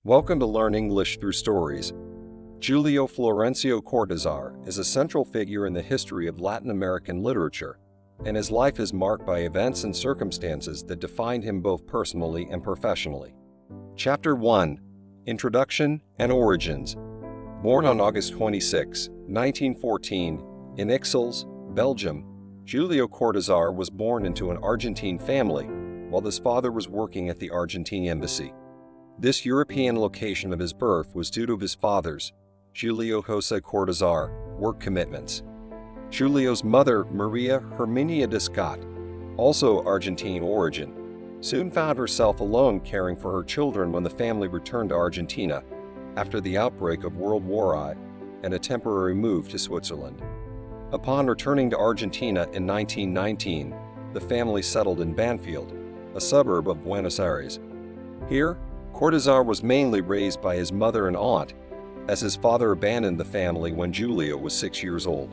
Welcome to Learn English Through Stories. Julio Florencio Cortázar is a central figure in the history of Latin American literature, and his life is marked by events and circumstances that defined him both personally and professionally. Chapter 1: Introduction and Origins. Born on August 26, 1914, in Ixelles, Belgium, Julio Cortázar was born into an Argentine family while his father was working at the Argentine embassy. This European location of his birth was due to his father's, Julio José Cortázar, work commitments. Julio's mother, Maria Herminia de Scott, also Argentine origin, soon found herself alone caring for her children when the family returned to Argentina after the outbreak of World War I and a temporary move to Switzerland. Upon returning to Argentina in 1919, the family settled in Banfield, a suburb of Buenos Aires. Here, Cortázar was mainly raised by his mother and aunt, as his father abandoned the family when Julio was 6 years old.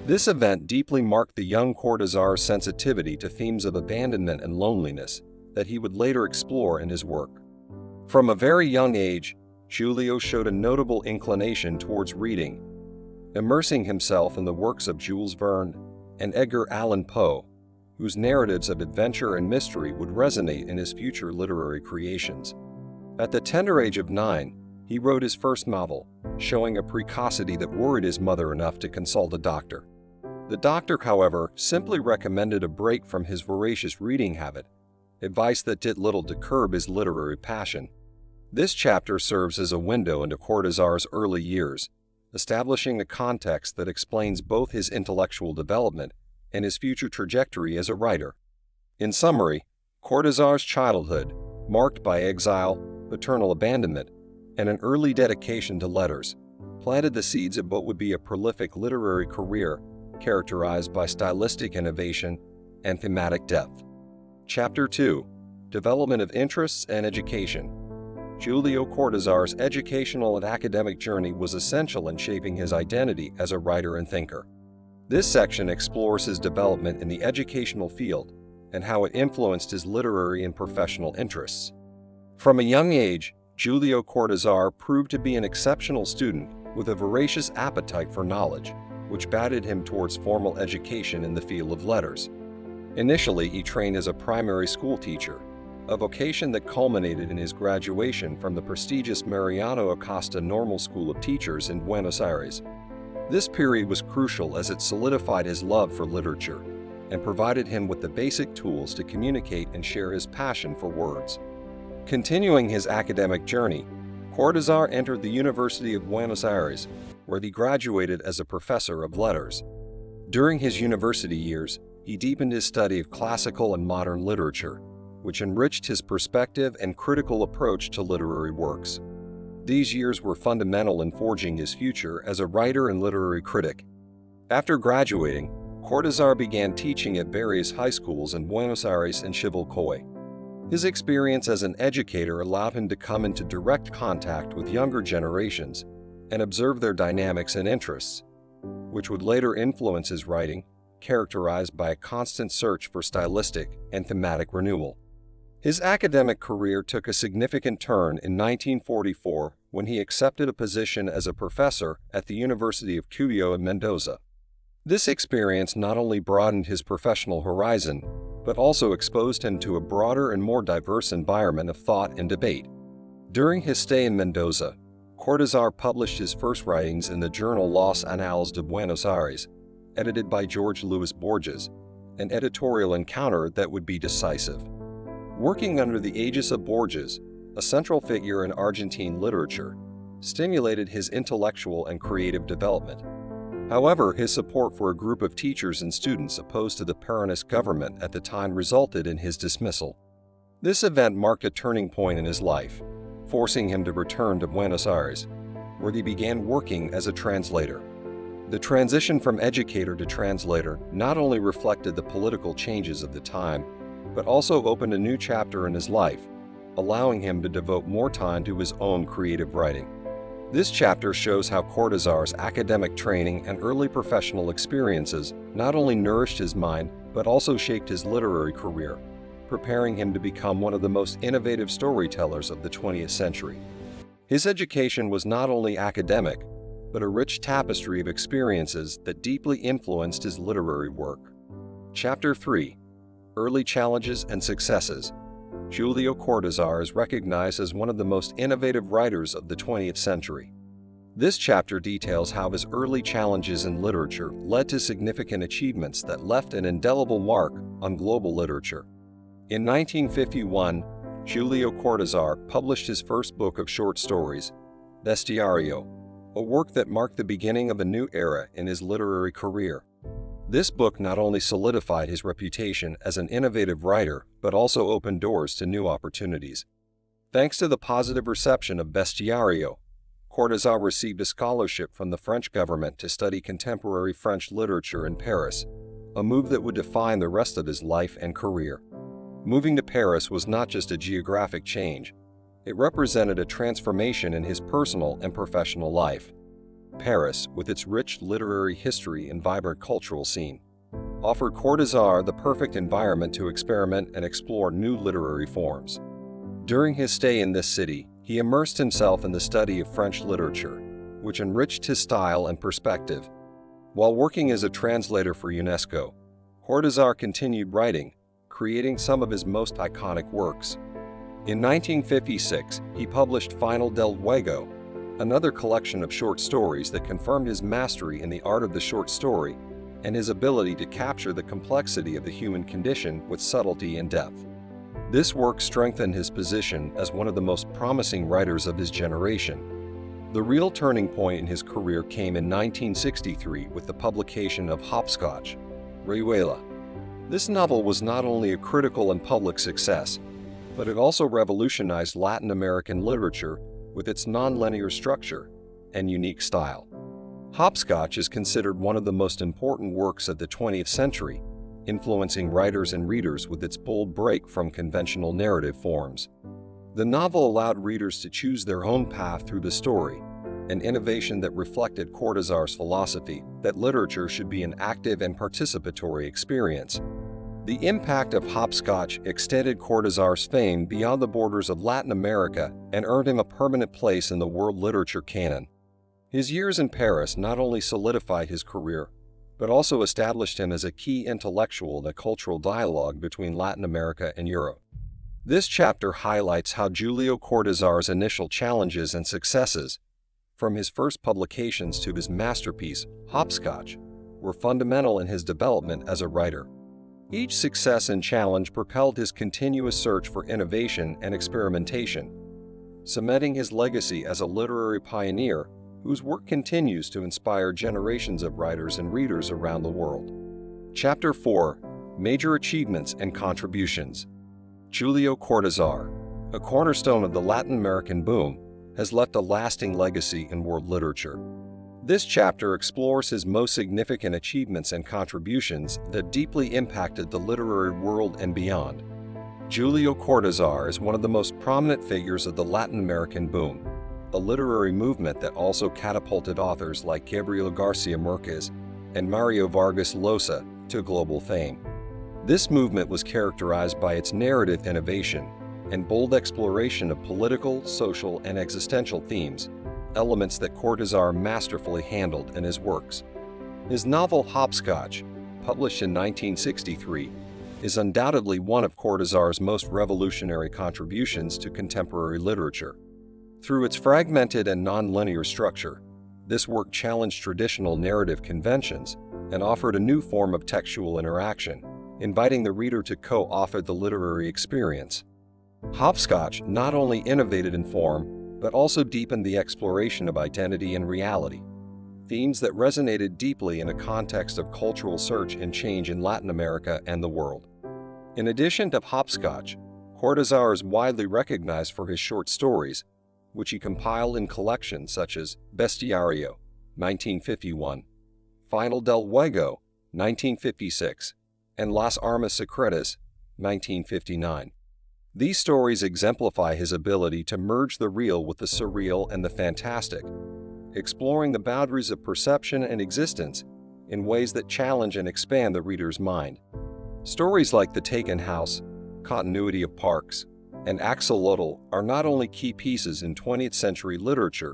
This event deeply marked the young Cortázar's sensitivity to themes of abandonment and loneliness that he would later explore in his work. From a very young age, Julio showed a notable inclination towards reading, immersing himself in the works of Jules Verne and Edgar Allan Poe, whose narratives of adventure and mystery would resonate in his future literary creations. At the tender age of 9, he wrote his first novel, showing a precocity that worried his mother enough to consult a doctor. The doctor, however, simply recommended a break from his voracious reading habit, advice that did little to curb his literary passion. This chapter serves as a window into Cortázar's early years, establishing a context that explains both his intellectual development and his future trajectory as a writer. In summary, Cortázar's childhood, marked by exile, paternal abandonment, and an early dedication to letters, planted the seeds of what would be a prolific literary career characterized by stylistic innovation and thematic depth. Chapter 2: Development of Interests and Education. Julio Cortázar's educational and academic journey was essential in shaping his identity as a writer and thinker. This section explores his development in the educational field and how it influenced his literary and professional interests. From a young age, Julio Cortázar proved to be an exceptional student with a voracious appetite for knowledge, which guided him towards formal education in the field of letters. Initially, he trained as a primary school teacher, a vocation that culminated in his graduation from the prestigious Mariano Acosta Normal School of Teachers in Buenos Aires. This period was crucial as it solidified his love for literature and provided him with the basic tools to communicate and share his passion for words. Continuing his academic journey, Cortázar entered the University of Buenos Aires, where he graduated as a professor of letters. During his university years, he deepened his study of classical and modern literature, which enriched his perspective and critical approach to literary works. These years were fundamental in forging his future as a writer and literary critic. After graduating, Cortázar began teaching at various high schools in Buenos Aires and Chivilcoy. His experience as an educator allowed him to come into direct contact with younger generations and observe their dynamics and interests, which would later influence his writing, characterized by a constant search for stylistic and thematic renewal. His academic career took a significant turn in 1944 when he accepted a position as a professor at the University of Cuyo in Mendoza. This experience not only broadened his professional horizon, but also exposed him to a broader and more diverse environment of thought and debate. During his stay in Mendoza, Cortázar published his first writings in the journal Los Anales de Buenos Aires, edited by George Luis Borges, an editorial encounter that would be decisive. Working under the aegis of Borges, a central figure in Argentine literature, stimulated his intellectual and creative development. However, his support for a group of teachers and students opposed to the Peronist government at the time resulted in his dismissal. This event marked a turning point in his life, forcing him to return to Buenos Aires, where he began working as a translator. The transition from educator to translator not only reflected the political changes of the time, but also opened a new chapter in his life, allowing him to devote more time to his own creative writing. This chapter shows how Cortázar's academic training and early professional experiences not only nourished his mind, but also shaped his literary career, preparing him to become one of the most innovative storytellers of the 20th century. His education was not only academic, but a rich tapestry of experiences that deeply influenced his literary work. Chapter 3: Early Challenges and Successes. Julio Cortázar is recognized as one of the most innovative writers of the 20th century. This chapter details how his early challenges in literature led to significant achievements that left an indelible mark on global literature. In 1951, Julio Cortázar published his first book of short stories, Bestiario, a work that marked the beginning of a new era in his literary career. This book not only solidified his reputation as an innovative writer, but also opened doors to new opportunities. Thanks to the positive reception of Bestiario, Cortázar received a scholarship from the French government to study contemporary French literature in Paris, a move that would define the rest of his life and career. Moving to Paris was not just a geographic change, it represented a transformation in his personal and professional life. Paris, with its rich literary history and vibrant cultural scene, offered Cortázar the perfect environment to experiment and explore new literary forms. During his stay in this city, he immersed himself in the study of French literature, which enriched his style and perspective. While working as a translator for UNESCO, Cortázar continued writing, creating some of his most iconic works. In 1956, he published Final del Juego, another collection of short stories that confirmed his mastery in the art of the short story and his ability to capture the complexity of the human condition with subtlety and depth. This work strengthened his position as one of the most promising writers of his generation. The real turning point in his career came in 1963 with the publication of Hopscotch, Rayuela. This novel was not only a critical and public success, but it also revolutionized Latin American literature with its non-linear structure and unique style. Hopscotch is considered one of the most important works of the 20th century, influencing writers and readers with its bold break from conventional narrative forms. The novel allowed readers to choose their own path through the story, an innovation that reflected Cortázar's philosophy that literature should be an active and participatory experience. The impact of Hopscotch extended Cortázar's fame beyond the borders of Latin America and earned him a permanent place in the world literature canon. His years in Paris not only solidified his career, but also established him as a key intellectual in the cultural dialogue between Latin America and Europe. This chapter highlights how Julio Cortázar's initial challenges and successes, from his first publications to his masterpiece, Hopscotch, were fundamental in his development as a writer. Each success and challenge propelled his continuous search for innovation and experimentation, cementing his legacy as a literary pioneer whose work continues to inspire generations of writers and readers around the world. Chapter 4: Major Achievements and Contributions. Julio Cortázar, a cornerstone of the Latin American boom, has left a lasting legacy in world literature. This chapter explores his most significant achievements and contributions that deeply impacted the literary world and beyond. Julio Cortázar is one of the most prominent figures of the Latin American boom, a literary movement that also catapulted authors like Gabriel Garcia Marquez and Mario Vargas Llosa to global fame. This movement was characterized by its narrative innovation and bold exploration of political, social, and existential themes, elements that Cortázar masterfully handled in his works. His novel Hopscotch, published in 1963, is undoubtedly one of Cortázar's most revolutionary contributions to contemporary literature. Through its fragmented and non-linear structure, this work challenged traditional narrative conventions and offered a new form of textual interaction, inviting the reader to co-author the literary experience. Hopscotch not only innovated in form, but also deepened the exploration of identity and reality, themes that resonated deeply in a context of cultural search and change in Latin America and the world. In addition to Hopscotch, Cortázar is widely recognized for his short stories, which he compiled in collections such as Bestiario, 1951, Final del Juego, 1956, and Las Armas Secretas, 1959. These stories exemplify his ability to merge the real with the surreal and the fantastic, exploring the boundaries of perception and existence in ways that challenge and expand the reader's mind. Stories like The Taken House, Continuity of Parks, and axolotl are not only key pieces in 20th century literature,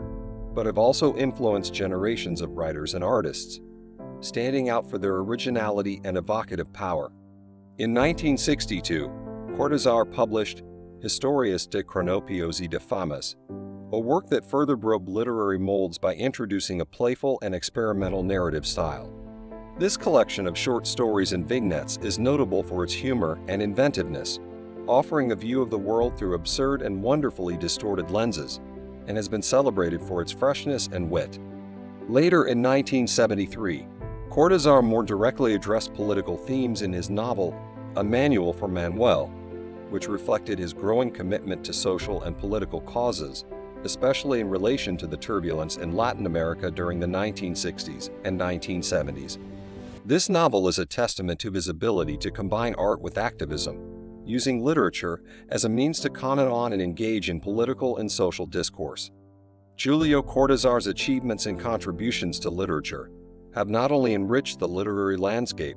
but have also influenced generations of writers and artists, standing out for their originality and evocative power. In 1962, Cortázar published Historias de cronopios y de famas, a work that further broke literary molds by introducing a playful and experimental narrative style. This collection of short stories and vignettes is notable for its humor and inventiveness, offering a view of the world through absurd and wonderfully distorted lenses, and has been celebrated for its freshness and wit. Later in 1973, Cortázar more directly addressed political themes in his novel, A Manual for Manuel, which reflected his growing commitment to social and political causes, especially in relation to the turbulence in Latin America during the 1960s and 1970s. This novel is a testament to his ability to combine art with activism, using literature as a means to comment on and engage in political and social discourse. Julio Cortázar's achievements and contributions to literature have not only enriched the literary landscape,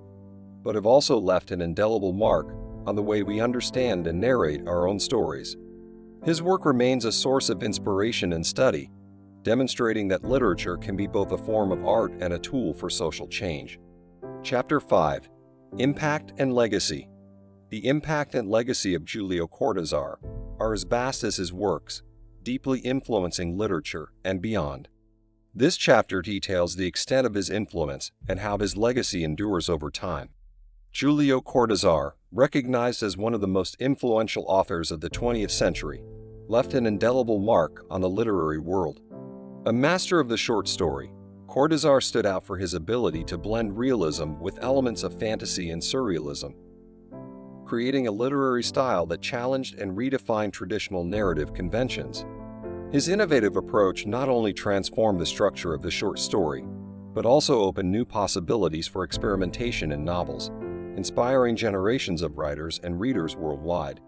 but have also left an indelible mark on the way we understand and narrate our own stories. His work remains a source of inspiration and study, demonstrating that literature can be both a form of art and a tool for social change. Chapter 5. Impact and Legacy. The impact and legacy of Julio Cortázar are as vast as his works, deeply influencing literature and beyond. This chapter details the extent of his influence and how his legacy endures over time. Julio Cortázar, recognized as one of the most influential authors of the 20th century, left an indelible mark on the literary world. A master of the short story, Cortázar stood out for his ability to blend realism with elements of fantasy and surrealism, creating a literary style that challenged and redefined traditional narrative conventions. His innovative approach not only transformed the structure of the short story, but also opened new possibilities for experimentation in novels, inspiring generations of writers and readers worldwide.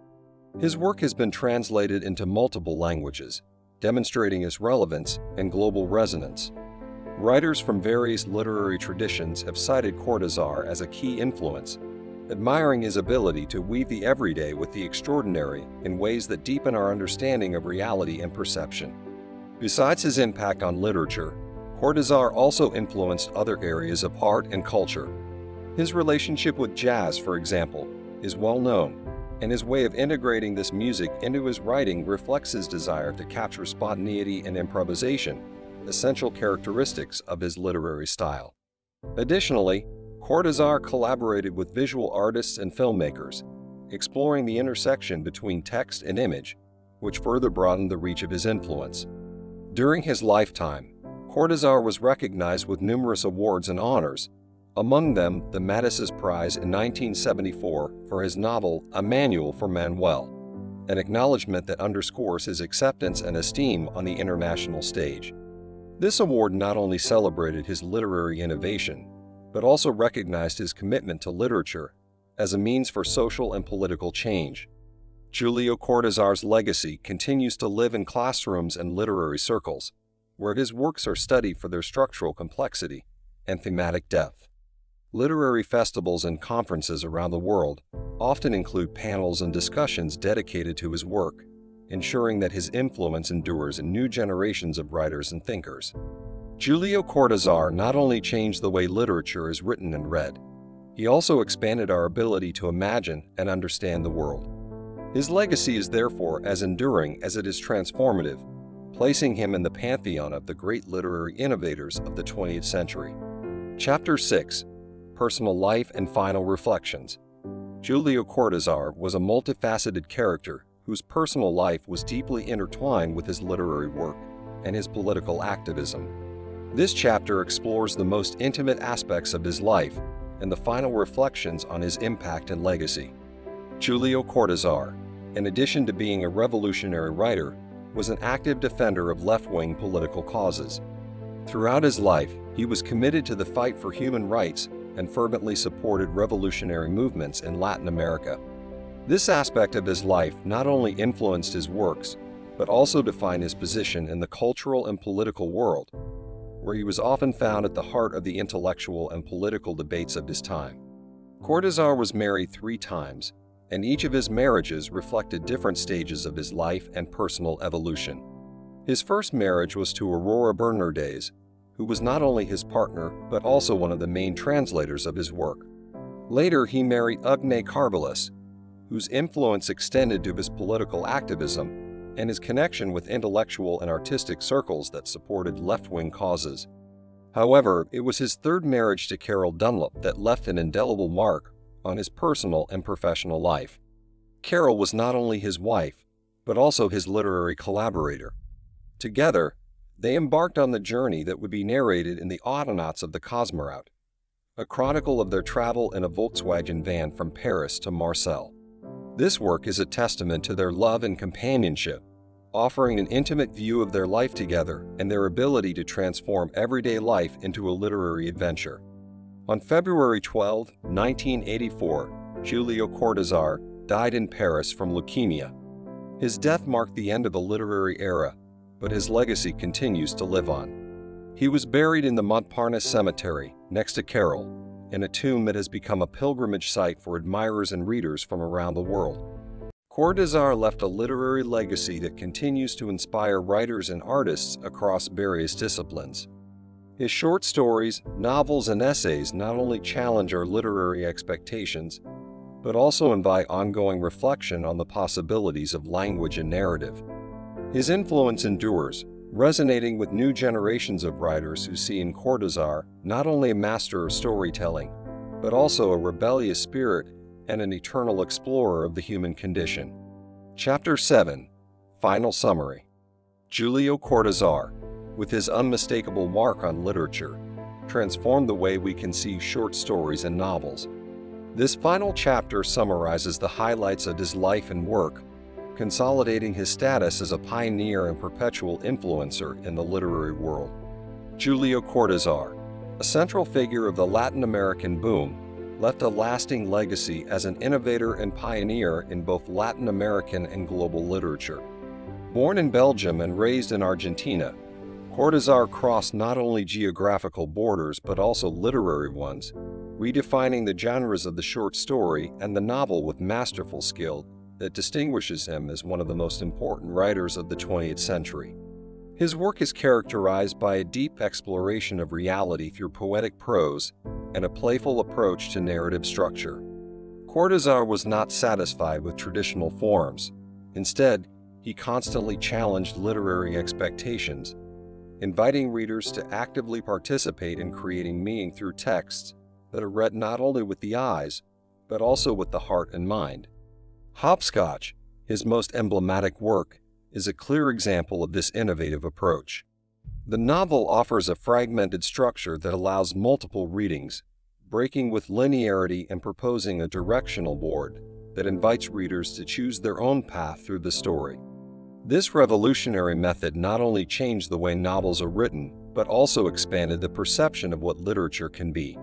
His work has been translated into multiple languages, demonstrating its relevance and global resonance. Writers from various literary traditions have cited Cortázar as a key influence, admiring his ability to weave the everyday with the extraordinary in ways that deepen our understanding of reality and perception. Besides his impact on literature, Cortázar also influenced other areas of art and culture. His relationship with jazz, for example, is well known, and his way of integrating this music into his writing reflects his desire to capture spontaneity and improvisation, essential characteristics of his literary style. Additionally, Cortázar collaborated with visual artists and filmmakers, exploring the intersection between text and image, which further broadened the reach of his influence. During his lifetime, Cortázar was recognized with numerous awards and honors, among them the Matisse Prize in 1974 for his novel A Manual for Manuel, an acknowledgement that underscores his acceptance and esteem on the international stage. This award not only celebrated his literary innovation, but also recognized his commitment to literature as a means for social and political change. Julio Cortázar's legacy continues to live in classrooms and literary circles, where his works are studied for their structural complexity and thematic depth. Literary festivals and conferences around the world often include panels and discussions dedicated to his work, ensuring that his influence endures in new generations of writers and thinkers. Julio Cortázar not only changed the way literature is written and read, he also expanded our ability to imagine and understand the world. His legacy is therefore as enduring as it is transformative, placing him in the pantheon of the great literary innovators of the 20th century. Chapter 6. Personal Life and Final Reflections. Julio Cortázar was a multifaceted character whose personal life was deeply intertwined with his literary work and his political activism. This chapter explores the most intimate aspects of his life and the final reflections on his impact and legacy. Julio Cortázar, in addition to being a revolutionary writer, was an active defender of left-wing political causes. Throughout his life, he was committed to the fight for human rights and fervently supported revolutionary movements in Latin America. This aspect of his life not only influenced his works, but also defined his position in the cultural and political world, where he was often found at the heart of the intellectual and political debates of his time. Cortázar was married 3 times and each of his marriages reflected different stages of his life and personal evolution. His first marriage was to Aurora Bernardes, who was not only his partner but also one of the main translators of his work. Later, he married Ugne Carbalis, whose influence extended to his political activism and his connection with intellectual and artistic circles that supported left-wing causes. However, it was his third marriage to Carol Dunlop that left an indelible mark on his personal and professional life. Carol was not only his wife, but also his literary collaborator. Together, they embarked on the journey that would be narrated in the Audionauts of the Cosmonaut, a chronicle of their travel in a Volkswagen van from Paris to Marseille. This work is a testament to their love and companionship, offering an intimate view of their life together and their ability to transform everyday life into a literary adventure. On February 12, 1984, Julio Cortázar died in Paris from leukemia. His death marked the end of the literary era, but his legacy continues to live on. He was buried in the Montparnasse Cemetery, next to Carol, in a tomb that has become a pilgrimage site for admirers and readers from around the world. Cortázar left a literary legacy that continues to inspire writers and artists across various disciplines. His short stories, novels, and essays not only challenge our literary expectations, but also invite ongoing reflection on the possibilities of language and narrative. His influence endures, resonating with new generations of writers who see in Cortázar not only a master of storytelling, but also a rebellious spirit and an eternal explorer of the human condition. Chapter 7. Final Summary. Julio Cortázar, with his unmistakable mark on literature, transformed the way we conceive short stories and novels. This final chapter summarizes the highlights of his life and work, consolidating his status as a pioneer and perpetual influencer in the literary world. Julio Cortázar, a central figure of the Latin American boom, left a lasting legacy as an innovator and pioneer in both Latin American and global literature. Born in Belgium and raised in Argentina, Cortázar crossed not only geographical borders but also literary ones, redefining the genres of the short story and the novel with masterful skill that distinguishes him as one of the most important writers of the 20th century. His work is characterized by a deep exploration of reality through poetic prose and a playful approach to narrative structure. Cortázar was not satisfied with traditional forms. Instead, he constantly challenged literary expectations, inviting readers to actively participate in creating meaning through texts that are read not only with the eyes, but also with the heart and mind. Hopscotch, his most emblematic work, is a clear example of this innovative approach. The novel offers a fragmented structure that allows multiple readings, breaking with linearity and proposing a directional board that invites readers to choose their own path through the story. This revolutionary method not only changed the way novels are written, but also expanded the perception of what literature can be.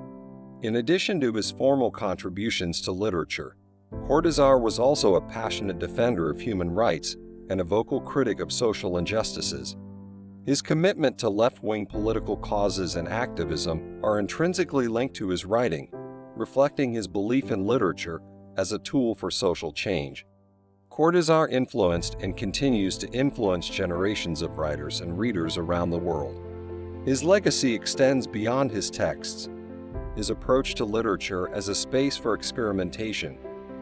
In addition to his formal contributions to literature, Cortázar was also a passionate defender of human rights and a vocal critic of social injustices. His commitment to left-wing political causes and activism are intrinsically linked to his writing, reflecting his belief in literature as a tool for social change. Cortázar influenced and continues to influence generations of writers and readers around the world. His legacy extends beyond his texts. His approach to literature as a space for experimentation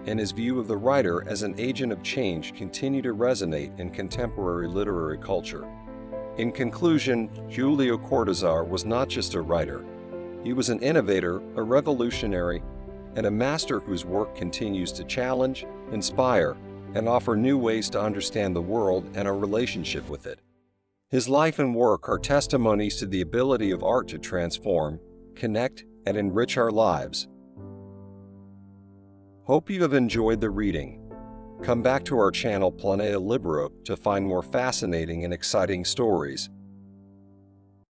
and his view of the writer as an agent of change continue to resonate in contemporary literary culture. In conclusion, Julio Cortázar was not just a writer. He was an innovator, a revolutionary, and a master whose work continues to challenge, inspire, and offer new ways to understand the world and our relationship with it. His life and work are testimonies to the ability of art to transform, connect, and enrich our lives. Hope you have enjoyed the reading. Come back to our channel Planeta Libro to find more fascinating and exciting stories.